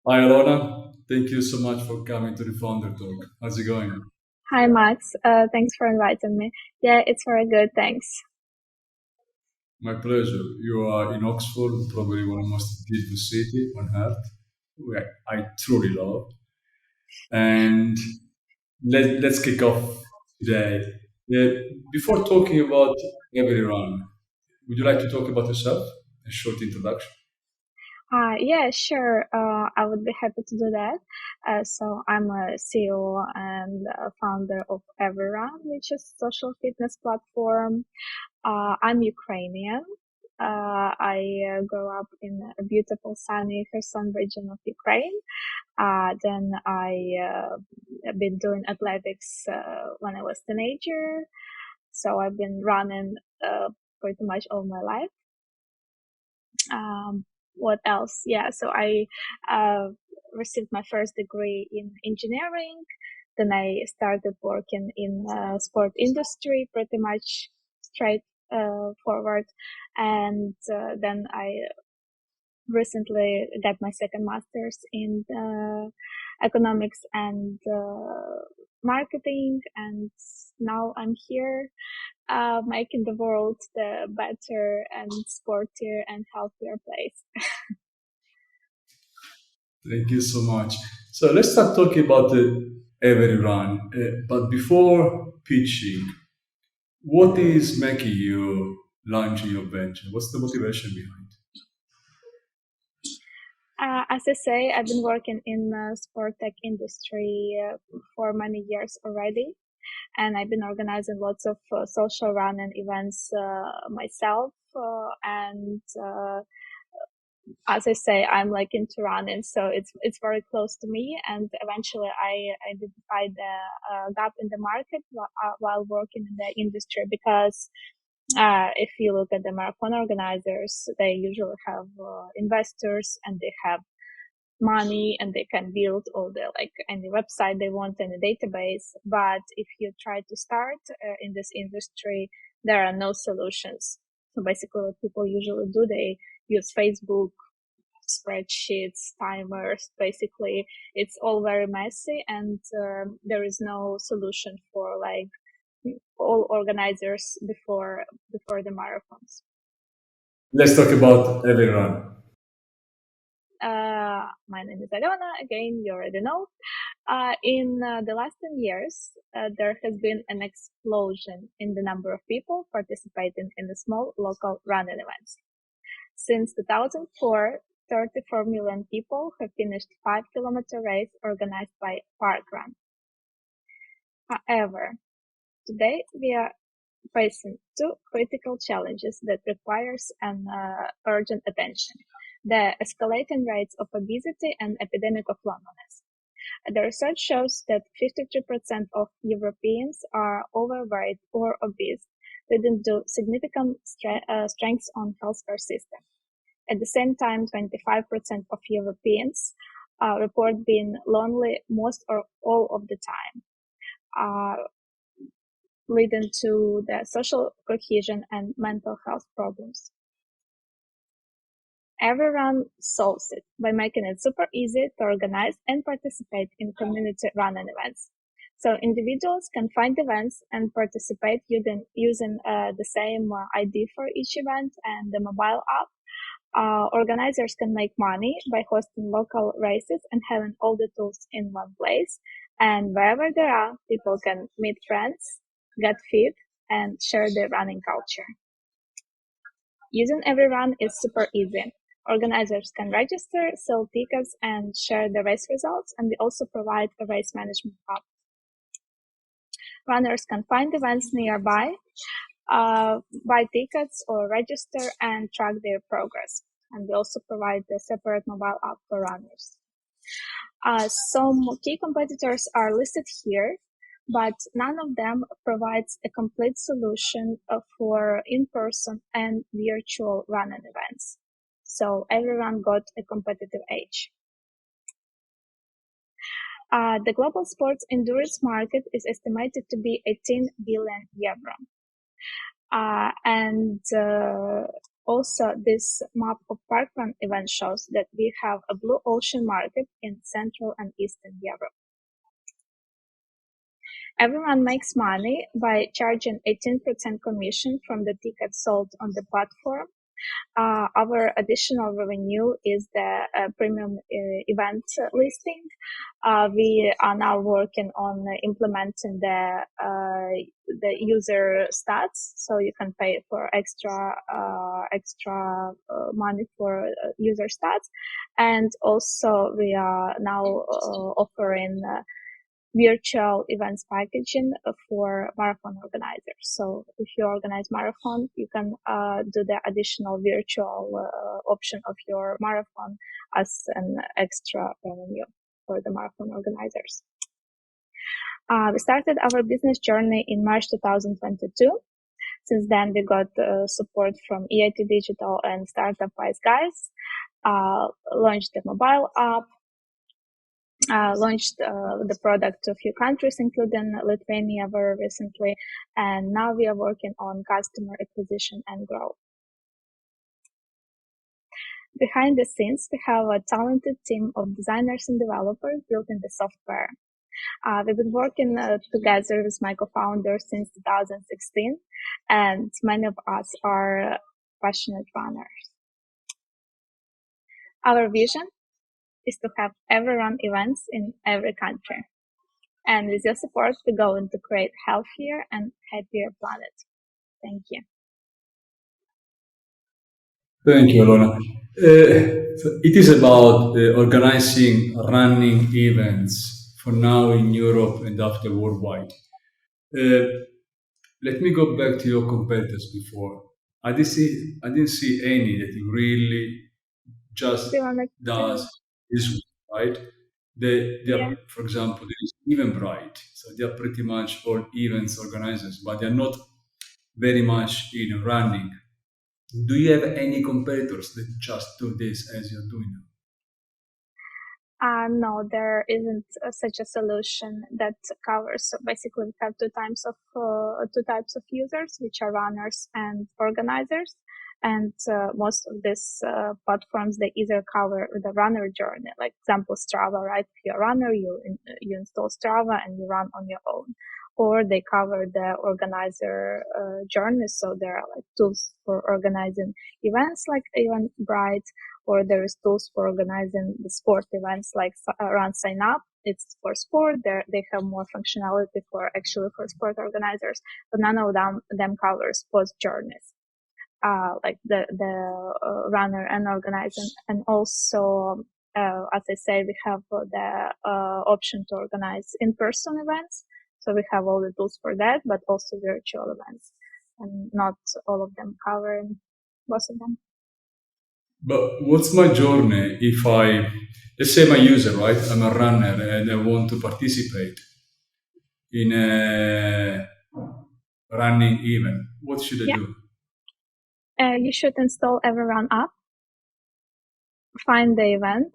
Hi, Alona. Thank you so much for coming to the Founder Talk. How's it going? Hi, Max. Thanks for inviting me. Yeah, it's very good. Thanks. My pleasure. You are in Oxford, probably one of the most beautiful city on earth, where I truly love. And let's kick off today. Uh, Before talking about Everyrun, would you like to talk about yourself? A short introduction. Yeah, sure. I would be happy to do that. So I'm a CEO and founder of Everrun, which is a social fitness platform. I'm Ukrainian. I grew up in a beautiful, sunny Kherson region of Ukraine. Then I been doing athletics when I was teenager. So I've been running pretty much all my life. What else? Yeah, so I uh, received my first degree in engineering. Then I started working in sport industry, pretty much straight forward. And then I recently got my second master's in economics and marketing, and now I'm here making the world the better and sportier and healthier place. Thank you so much. So let's start talking about the Everyrun. But before pitching, what is making you launch your venture? What's the motivation behind? As I say, I've been working in the sport tech industry for many years already, and I've been organizing lots of social running events myself. And As I say, I'm like into running, so it's very close to me. And eventually, I identified the gap in the market while working in the industry because if you look at the marathon organizers, they usually have investors and they have money and they can build all the like any website they want, any database. But if you try to start in this industry, there are no solutions. So basically what people usually do, they use Facebook spreadsheets, timers. Basically it's all very messy, and there is no solution for like all organizers before the marathons. Let's talk about Everyone. My name is Alona. Again, you already know. In the last 10 years, there has been an explosion in the number of people participating in the small local running events. Since 2004, 34 million people have finished 5-kilometer race organized by Parkrun. However, today we are facing two critical challenges that requires an urgent attention: the escalating rates of obesity and epidemic of loneliness. The research shows that 53% of Europeans are overweight or obese, leading to significant strengths on healthcare system. At the same time, 25% of Europeans report being lonely most or all of the time, uh, leading to the social cohesion and mental health problems. Everyone solves it by making it super easy to organize and participate in community running events. So individuals can find events and participate using the same ID for each event and the mobile app. Organizers can make money by hosting local races and having all the tools in one place. And wherever they are, people can meet friends, get fit, and share their running culture. Using Everyone is super easy. Organizers can register, sell tickets, and share the race results, and we also provide a race management hub. Runners can find events nearby, buy tickets or register and track their progress. And we also provide a separate mobile app for runners. Some key competitors are listed here, but none of them provides a complete solution for in-person and virtual running events. So everyone got a competitive edge. The global sports endurance market is estimated to be 18 billion euro. And Also, this map of parkrun event shows that we have a blue ocean market in Central and Eastern Europe. Everyone makes money by charging 18% commission from the tickets sold on the platform. Our additional revenue is the premium event listing. We are now working on implementing the user stats, so you can pay for extra money for user stats, and also we are now offering virtual events packaging for marathon organizers. So if you organize marathon, you can do the additional virtual option of your marathon as an extra revenue for the marathon organizers. We started our business journey in March 2022. Since then, we got support from EIT Digital and Startup Wise guys, launched the mobile app, launched the product to a few countries, including Lithuania very recently, and now we are working on customer acquisition and growth. Behind the scenes, we have a talented team of designers and developers building the software. We've been working together with my co-founder since 2016, and many of us are passionate runners. Our vision is to have Everyrun events in every country. And with your support, we're going to create healthier and happier planet. Thank you. Thank you, Alona. So it is about organizing running events for now in Europe and after worldwide. Uh, Let me go back to your competitors before. I didn't see any that really just Do you want to? does this way, right? They Yeah. are, for example, there is Eventbrite, so they are pretty much all events organizers, but they are not very much in running. Do you have any competitors that just do this as you're doing now? No, there isn't such a solution that covers. So basically, we have two types of users, which are runners and organizers. And most of these platforms, they either cover the runner journey, like example Strava, right? If you're a runner, you install Strava and you run on your own. Or they cover the organizer journey, so there are like tools for organizing events like Eventbrite, or there is tools for organizing the sport events like Run Sign Up. It's for sport. They have more functionality for sport organizers, but none of them covers post journeys, like the runner and organizing. And also, as I said, we have the option to organize in-person events. So we have all the tools for that, but also virtual events, and not all of them cover both of them. But what's my journey if let's say I'm a user, right? I'm a runner and I want to participate in a running event. What should I Yeah. do? You should install Everrun app, find the event,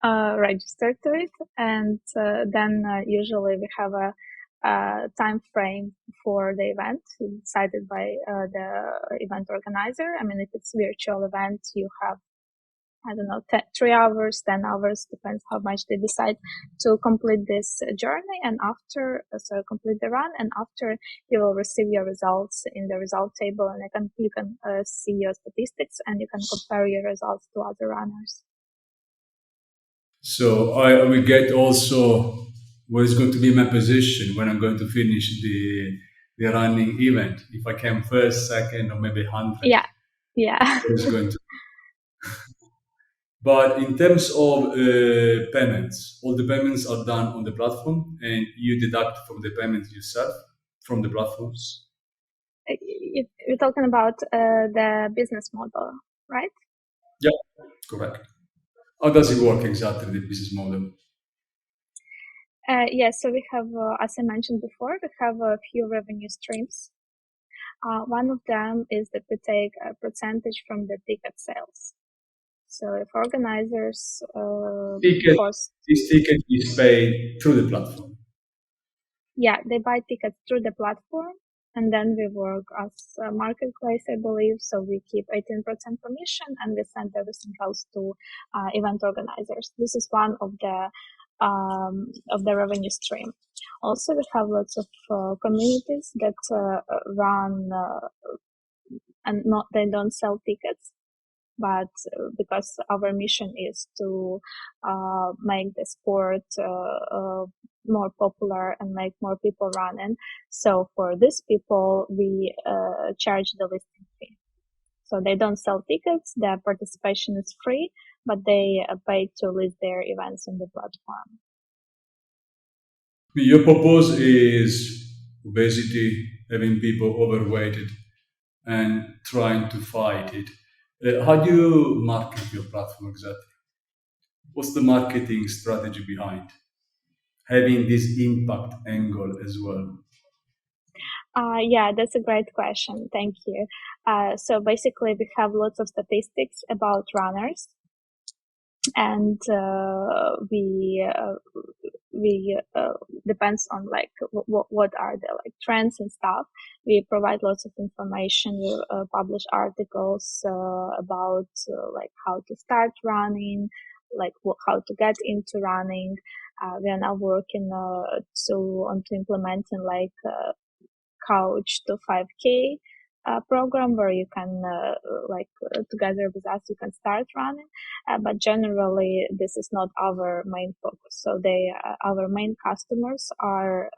register to it, and then usually we have a time frame for the event decided by the event organizer. I mean, if it's virtual event, you have, I don't know, 3 hours, 10 hours, depends how much they decide to complete this journey. And after, so complete the run, and after you will receive your results in the result table, and you can see your statistics, and you can compare your results to other runners. So I will get also what is going to be my position when I'm going to finish the running event. If I came first, second, or maybe 100, Yeah. Yeah. what is going to. But in terms of payments, all the payments are done on the platform, and you deduct from the payments yourself from the platforms. You're talking about the business model, right? Yeah, correct. How does it work exactly, the business model? Yes, so we have, as I mentioned before, we have a few revenue streams. One of them is that we take a percentage from the ticket sales. So if organizers Ticket, post, this ticket is paid through the platform. yeah, they buy tickets through the platform, and then we work as a marketplace, I believe. So we keep 18% commission, and we send everything else to event organizers. This is one of the revenue stream. Also, we have lots of communities that run and they don't sell tickets, but because our mission is to make the sport more popular and make more people running. So for these people, we charge the listing fee. So they don't sell tickets, their participation is free, but they pay to list their events on the platform. Your purpose is obesity, having people overweighted, and trying to fight it. How do you market your platform exactly? What's the marketing strategy behind having this impact angle as well? Yeah, that's a great question. Thank you. So basically, we have lots of statistics about runners, and we depends on like what are the like trends and stuff. We provide lots of information. We publish articles about like how to start running, like how to get into running. We are now working to implementing like coach to 5K program where you can together with us you can start running, but generally this is not our main focus. So our main customers are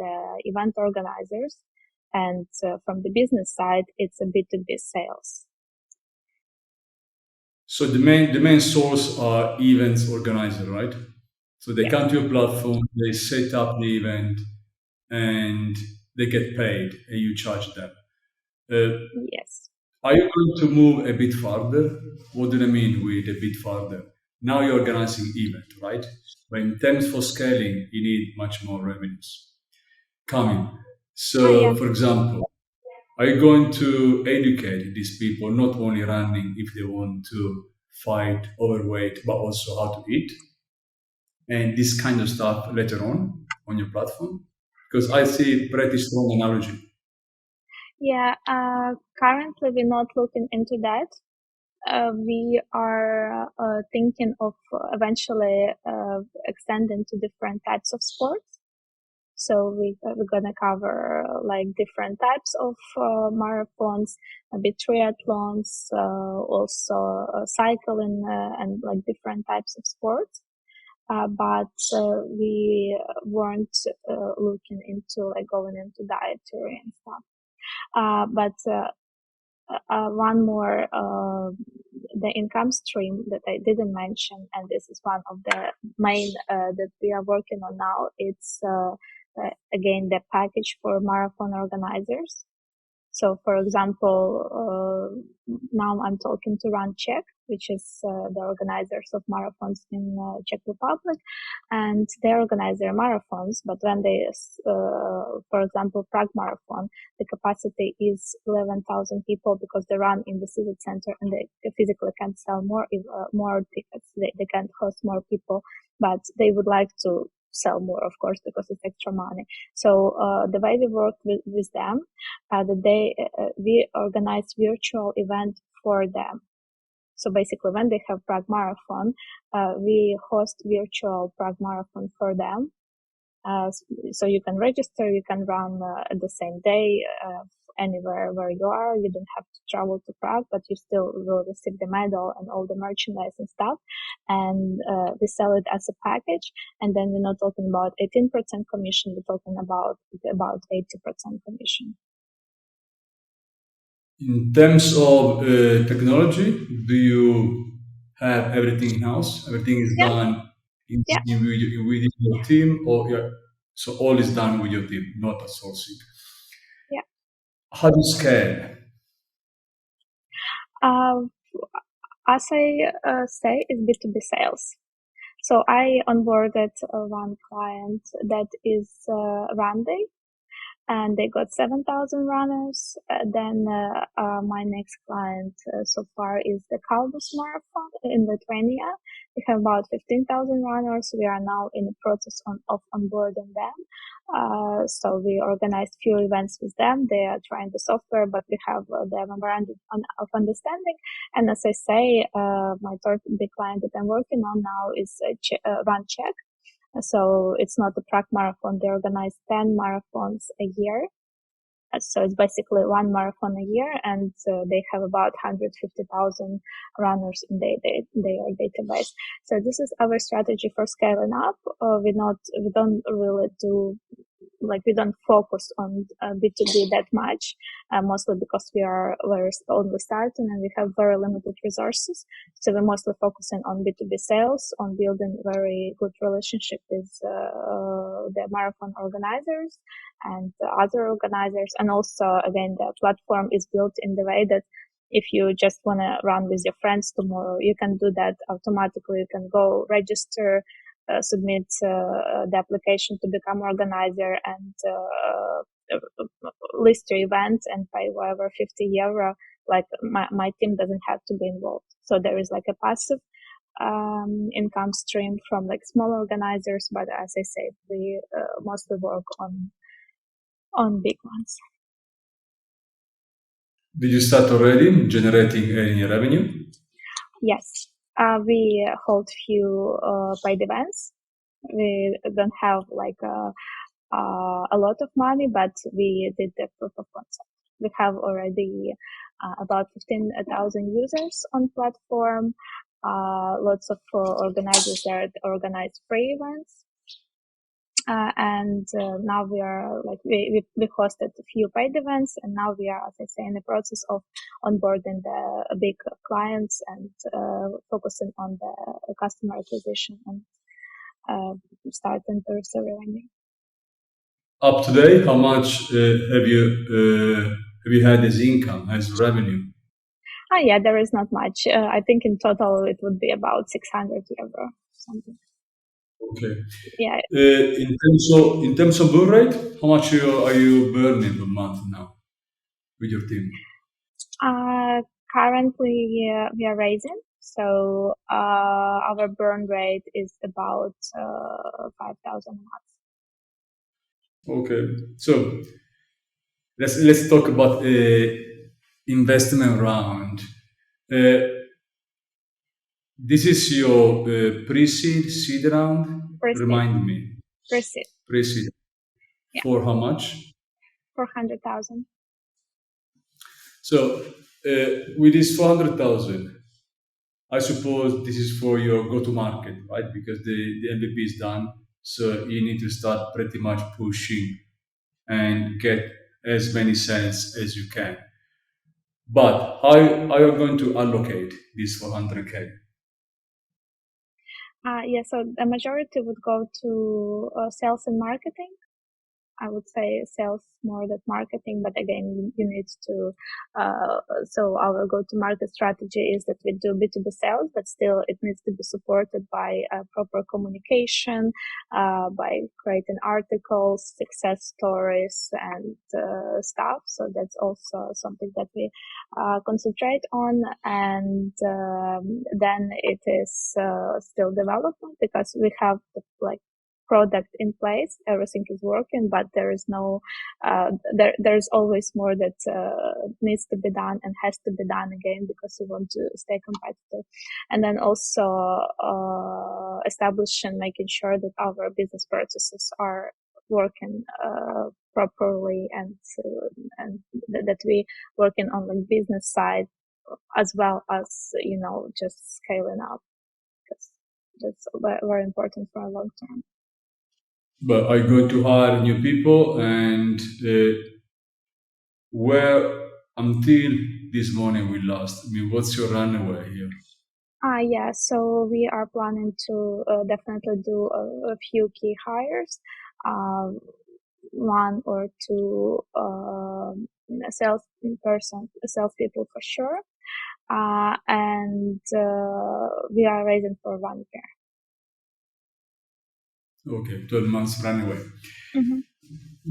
the event organizers, and from the business side it's a B2B sales. So the main source are events organizer, right? So they Yeah. come to your platform, they set up the event, and they get paid, and you charge them. Uh, Yes. are you going to move a bit further? What do I mean with a bit further? Now you're organizing event, right? But in terms for scaling, you need much more revenues coming. Oh yeah. So, for example, are you going to educate these people not only running if they want to fight overweight, but also how to eat and this kind of stuff later on your platform? Because I see pretty strong analogy. Yeah. Currently we're not looking into that. We are thinking of eventually extending to different types of sports. So we're gonna cover like different types of marathons, a bit triathlons, also cycling, and like different types of sports. But we weren't looking into like going into dietary and stuff. But one more, the income stream that I didn't mention, and this is one of the main that we are working on now. It's again the package for marathon organizers. So, for example, now I'm talking to Run Czech, which is the organizers of marathons in Czech Republic, and they organize their marathons. But when they, for example, Prague Marathon, the capacity is 11,000 people because they run in the city center and they physically can't sell more tickets. They can't host more people, but they would like to sell more, of course, because it's extra money. So the way we work with them, we organize virtual event for them. So basically, when they have Prague Marathon, we host virtual Prague Marathon for them. So you can register, you can run at the same day anywhere where you are. You don't have to travel to Prague, but you still will receive the medal and all the merchandise and stuff. And we sell it as a package. And then we're not talking about 18% commission. We're talking about 80% commission. In terms of technology, do you have everything in-house? Everything is Yeah, done yeah, within your team, or yeah, so all is done with your team, not outsourcing. yeah. How do you scale? Uh, as I say, it's B2B sales. So I onboarded one client that is Randy, and they got 7,000 runners. Then my next client so far is the Caldas Marathon in Lithuania. We have about 15,000 runners. We are now in the process of onboarding them. So we organized few events with them. They are trying the software, but we have the memorandum of understanding. And as I say, my third big client that I'm working on now is Run Check. So it's not a track marathon. They organize 10 marathons a year. So it's basically one marathon a year, and they have about 150,000 runners in their database. So this is our strategy for scaling up. We don't really do, like, we don't focus on B2B that much, mostly because we are only starting and we have very limited resources. So we're mostly focusing on B2B sales, on building very good relationship with the marathon organizers and other organizers. And also, again, the platform is built in the way that if you just want to run with your friends tomorrow, you can do that automatically. You can go register, submit the application to become organizer, and list your event and pay whatever 50 euro. Like my team doesn't have to be involved. So there is like a passive income stream from like small organizers. But as I said, we mostly work on big ones. Did you start already generating any revenue? Yes. We hold few paid events. We don't have like a lot of money, but we did the proof of concept. We have already about 15,000 users on platform. Lots of organizers that organize free events. And now we are like, we hosted a few paid events, and now we are, as I say, in the process of onboarding the big clients and focusing on the customer acquisition and starting to receive revenue. Up to date, how much have you had as income, as revenue? Yeah, there is not much. I think in total it would be about 600 euro, something. Okay. Yeah. In terms of burn rate, how much are you burning per month now with your team? Currently we are raising, so our burn rate is about 5,000 a month. Okay, so let's talk about investment round. This is your pre-seed, seed round. Pre-seed. Remind me. Pre-seed. Pre-seed. Yeah. For how much? 400,000. So with this 400,000, I suppose this is for your go-to-market, right? Because the MVP is done, so you need to start pretty much pushing and get as many sales as you can. But how are you going to allocate this 400K? Yeah, so the majority would go to sales and marketing. I would say sales more than marketing, but again, you need to, so our go-to-market strategy is that we do B2B sales, but still it needs to be supported by proper communication, by creating articles, success stories, and stuff. So that's also something that we concentrate on. And then it is still development, because we have like product in place, everything is working, but there is no there's always more that needs to be done and has to be done again, because we want to stay competitive. And then also establishing, making sure that our business processes are working properly, and that we working on the business side as well as, just scaling up, because that's very important for a long term. But are you going to hire new people, and where until this morning we lost? I mean, what's your runway here? Yeah, so we are planning to definitely do a few key hires, one or two salespeople for sure, and we are raising for 1 year. Okay, 12 months runway. Mm-hmm.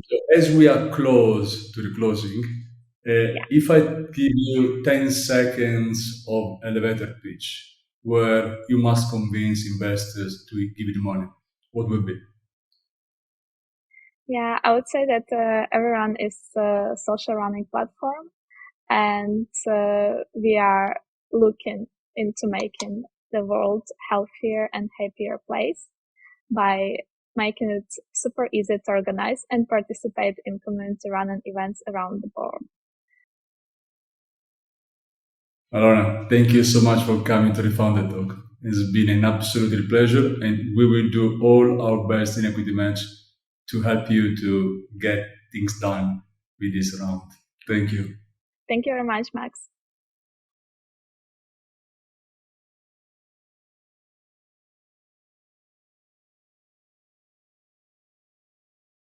So as we are close to the closing, if I give you 10 seconds of elevator pitch, where you must convince investors to give you the money? What would be? Yeah, I would say that Everyrun is a social running platform, and we are looking into making the world healthier and happier place by making it super easy to organize and participate in community running events around the world. Alona, thank you so much for coming to the Founder Talk. It's been an absolute pleasure, and we will do all our best in Equity Match to help you to get things done with this round. Thank you. Thank you very much, Max.